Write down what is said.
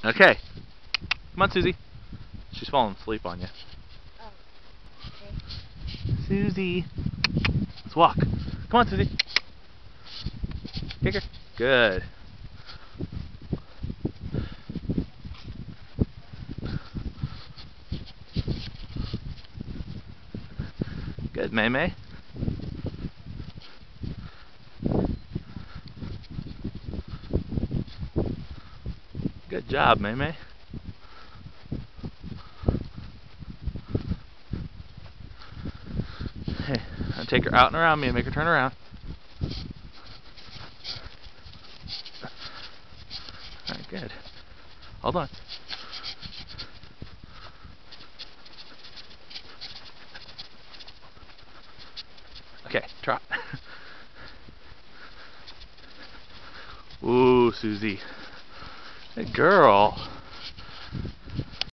Okay. Come on, Susie. She's falling asleep on you. Oh, okay. Susie. Let's walk. Come on, Susie. Kick her. Good. Good, May May. Good job, May May. Hey, I'll take her out and around me and make her turn around. Alright, good. Hold on. Okay, trot. Ooh, Susie. Good girl.